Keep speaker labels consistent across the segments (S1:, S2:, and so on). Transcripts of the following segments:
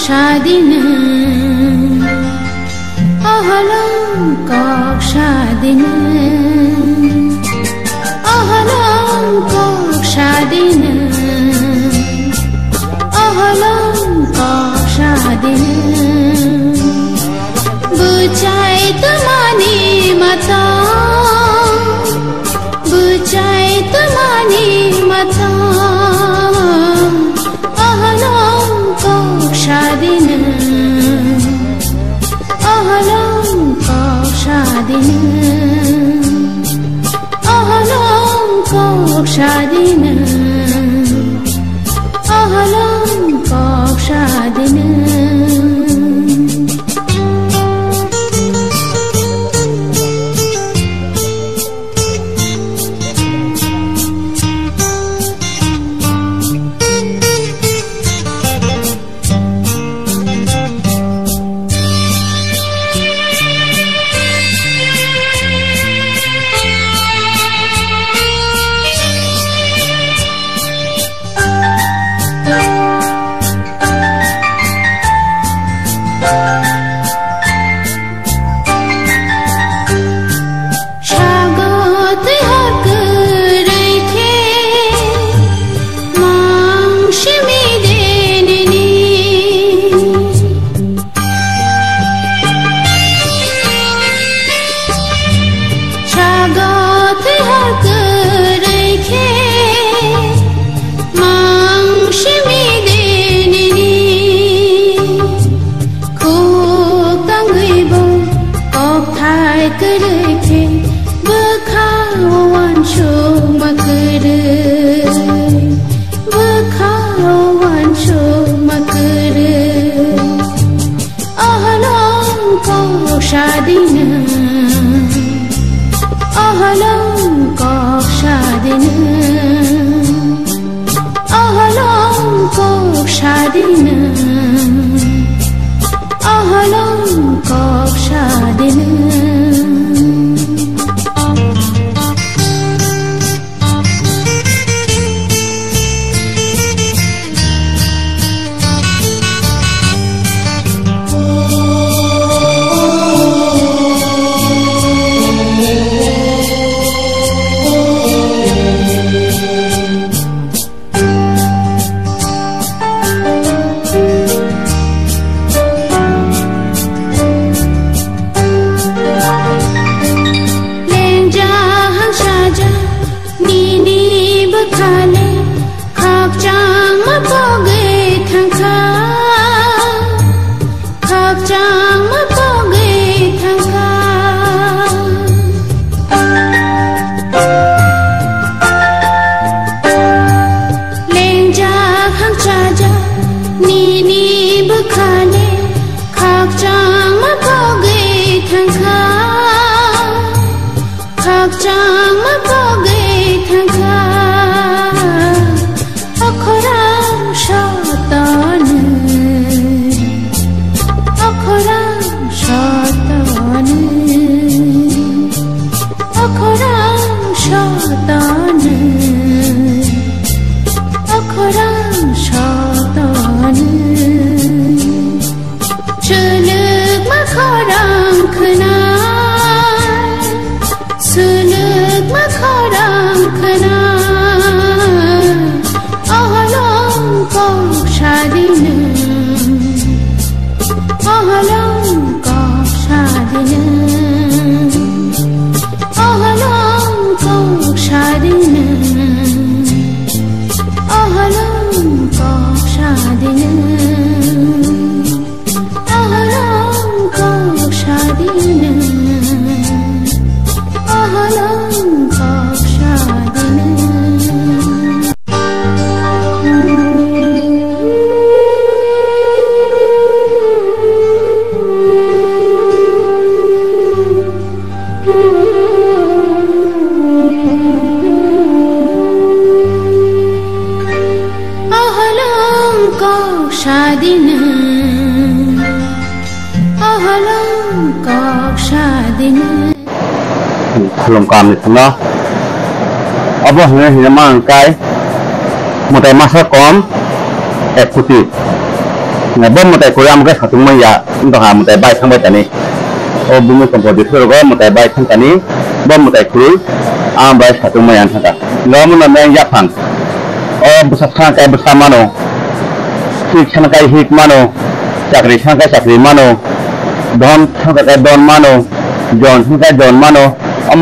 S1: شادين أهلا كوك شادين أهلا كوك شادين أهلا كوك شادين بچاي تماني متا بچاي تماني متا أهلا كوك شادين أهلا كوك شادين أهلا كوك شادين أهلا كوك شادين
S2: lồng cam này nó अब हमें हिमान काय मोटे मासा कम एक कुटी bom một tay khối am cái khẩu mây ya chúng ta một tay bay thang bay tani ô bùm một phần thì thôi có một tay bay thang tani bom một tay khối am bay khẩu mây ăn thang ta lo mình là yang Japan ô besar sang cái bersama no hit sang cái hit mano cakri sang cái cakri mano don sang cái don mano John sang cái John mano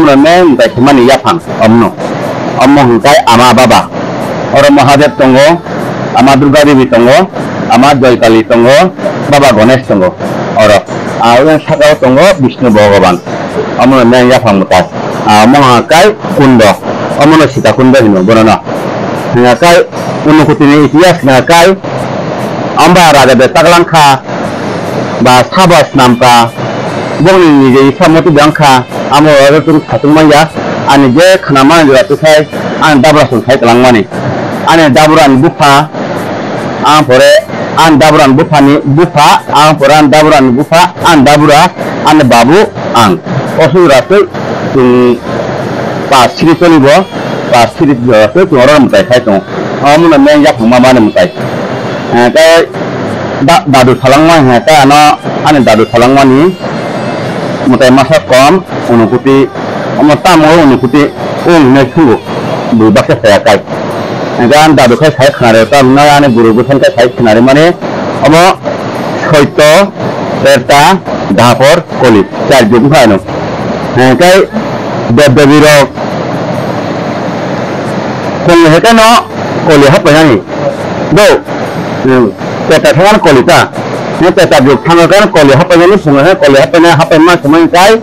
S2: là yang cái mana Japan no ang cái ama baba orang Mahadev tonggo ama Durga Devi tonggo ama Joy Kali tonggo Baba Ganesh tonggo orang yang sakau tonggo Vishnu Bhagavan amuna yang Japan mutas mengakai kundo amuna sita kundo ini bonana mengakai unukutini itias mengakai amba raja betaklanka ba sabas namka bongni ni je samotu bangka amo ratul khatumaya ani je khanama jatu sai an dabra sun sai kalangmani ani dabran bufa an pore an dabran bufa ni bufa an poran dabran bufa an dabura an babu an osuratul pa siri tolibo pa siri jatu orang mutai sai tong amuna men yak mama ne mutai ka dadu thalangma ka ana an dadu thalangma ni mutai masa kom unukuti ama tamo unukuti ne chu bu bakse saya kai dan dadu kai sai khare ta na ne guru gusan kai sai khare mane ama khoito berta dapor koli char jum phano kai debbiro kon he ka no koli hap yani do ta thangan koli ta ne ta juk thangan kan koli hap yani sunga he koli hap na hap ma semai kai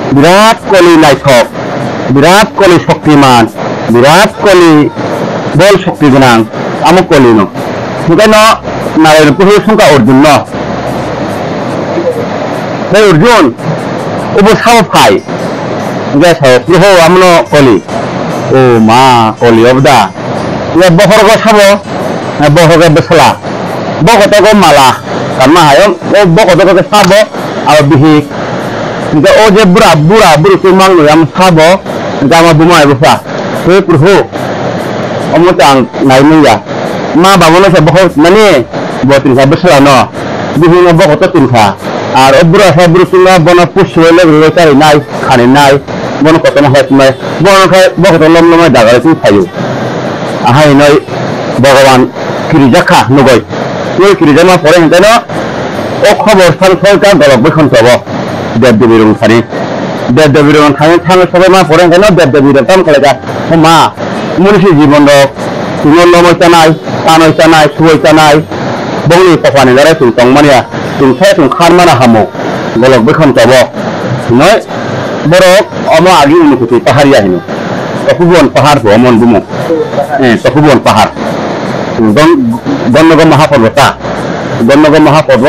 S2: Virat Kohli naithok Virat Kohli shoktiman Virat Kohli bol shokti gonang amo Kohli no no narayan puhu sungka Arjun no hey Arjun ubo sao phai ga sao puhu amno Kohli o ma Kohli obda ya bohor go sabo bohor go besla bohor to go mala karma hayo bohor to go sabo abo bihi Jika oje bura kumang lo yang sabo, jama bumai besar. Saya perlu, kamu tang naik ya. Ma bangun saya bawa mana? Buat tinha besar no. Bihin bawa kota tinha. Ar obra saya berusaha bana push wala berita naik, khane naik. Bana kota nak mai. Bana kai bawa kota lom dagal itu sayu. Ahai noi Bhagavan kirija nugoi. Noi kirija ma pore hente no. Okhobo san solkan galak bekhon sabo. Dev-Devirung sari Dev-Devirung thang sabai ma poreng kena Dev-Devirung tam kalega ma manusia jibon dok tungon lomo chanai tanoi chanai suoi chanai bongni papani dara tung tong mania tung sai tung khan mana hamo golok bekhon tabo noi borok omo agi unukuti paharia hinu takubon pahar bo amon bumo takubon pahar gonnogo mahaparbata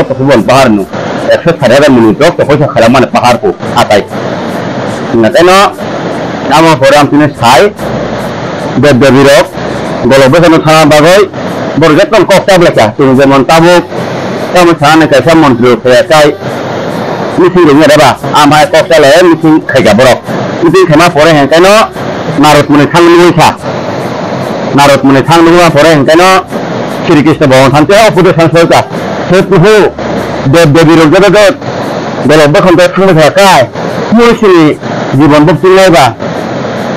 S2: takubon pahar nu ekso khara menit to koisa khara mane pahar ko atai nateno nama program tine sai Dev-Devirok golobe kono thana bagoi borgeton kokta blacha tin jemon tabuk kamu thana kaisa mantri kai misi ringa daba amai kokta le misi khaiga borok misi khama pore hen kaino narot mune thangni sa narot mune thangni ma pore hen kaino Sri Krishna bhavan thante opudo sansarta sepuhu Dev-Devirok jagat golobe kono thangni kai musi জীবন বক্তি লাইবা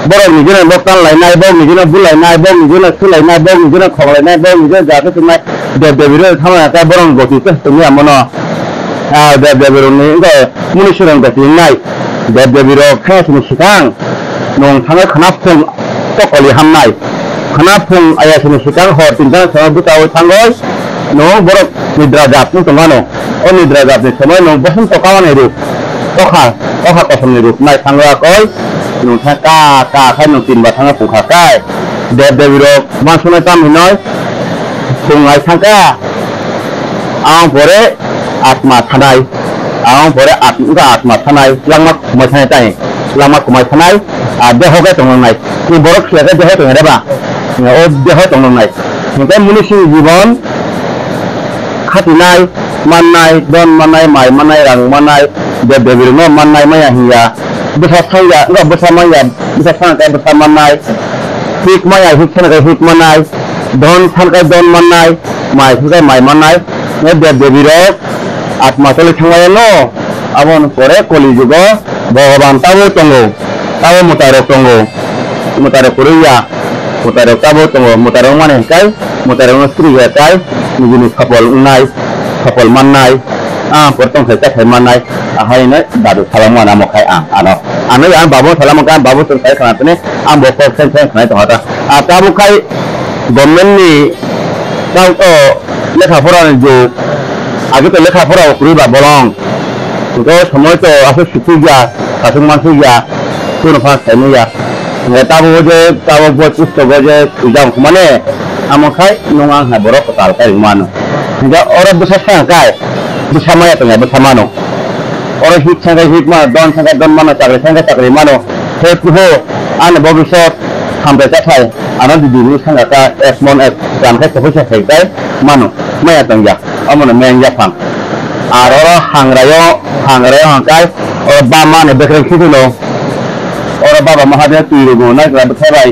S2: বড় নিজের বক্তান লাইনাই বং নিজের বুলাইনাই বং নিজের সুলাইনাই বং নিজের খবলাইনাই বং নিজের যাতে তুমি দেব-দেবীর থামাটা বরং গতিতে তুমি আমন দেব-দেবীরনি মুনিশরন গতি নাই দেব-দেবীর খাসনি সিকাং নং থামে খানাফুং তকলি হামনাই খানাফুং আয়াসনি সিকাং হর তিনটা সময় বুতাও থাঙ্গই নং বড় নিদ্রা জাতনি তোমানো ও নিদ্রা জাতনি সময় নং বসন্ত কাওয়ানে রূপ Toha kosong nirup naik tangga koi, nung ka kai nung tin bat tangga pungka kai, Dev-Devirok masuk naik tam hinoi, pungai tangga, ang pore atma thanai, atma thanai, langmak kumai thanai tay, langmak kumai thanai, deho kai tong nai, ni borok siaga deho tong ada ba, deho tong nai, mungkin munisi jibon, khati nai, manai, don manai, mai manai, rang manai. Dev-Devirok no manai maya hiya besar saya enggak besar maya besar sangat besar manai hik maya hik sangat hik manai don sangat don manai mai sukai mai manai ne dev devi rok atma toli thangwai no abon pore koli jugo bhagavan tabo tongo tabo mutaro tongo mutaro kuriya mutaro tabo tongo mutaro mane kai mutaro stri kai nijini khapol unai khapol manai portong khai manai ahai ne dadu salamana mo khai ano ano yang babu salam kan babu tun khai kana tene bo ko sen khai to hata tabu khai government ni tau to lekha pora ni jo age to lekha pora kuri ba bolong to somoy to asu sikuya kasung mansuya tuno fa senia ne tabu je tabu bo pusto je ujang mane amo khai nongang ha borok tal kai mano hingga orang besar kai bersama ya tengah bersama no orang hit sangat hit don mana cakri mano saya kuho ane bobi shot sampai capai anak di dulu sangat ka esmon dan saya kepunya saya mano maya tengah amun main Jepang aroro hangrayo hangkai orang bama ne bekering situ no orang baba mahadia tuirugo naik lah bercerai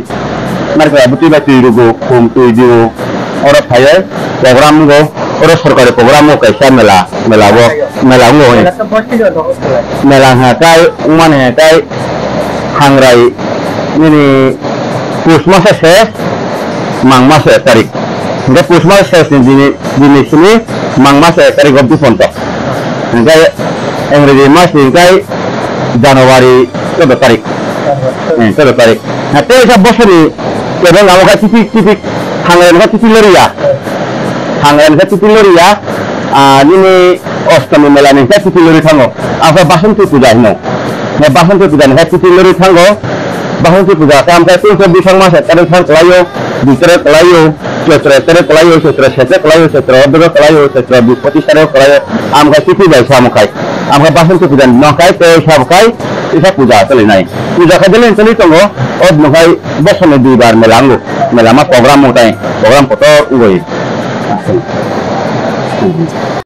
S2: naik lah betul tuirugo tuju orang saya program go orang सरकारी program mo kaisa melawo melang hakai uman hakai hangrai ini pusmas ses mangmas tarik hingga pusmas ses di sini mangmas tarik gompi fonto hingga engredi mas hingga Januari itu tarik nah itu saya bos ni kadang kamu kat titik hangrai kat titik lori ya hangren sa titilori ya ini ostami melani sa titilori thango apa basan tu puja hino ne basan tu puja ne titilori thango basan tu puja kam ka tin so bisang mas kadang sang kelayo bitre kelayo cetre kelayo cetre sete kelayo cetre odro kelayo cetre bipoti sare kelayo am ka titi bai sam kai am ka basan tu puja no kai te sab kai isa puja tali nai puja ka delen tali thango od no kai basan du bar melama program mo tai program kotor ugoi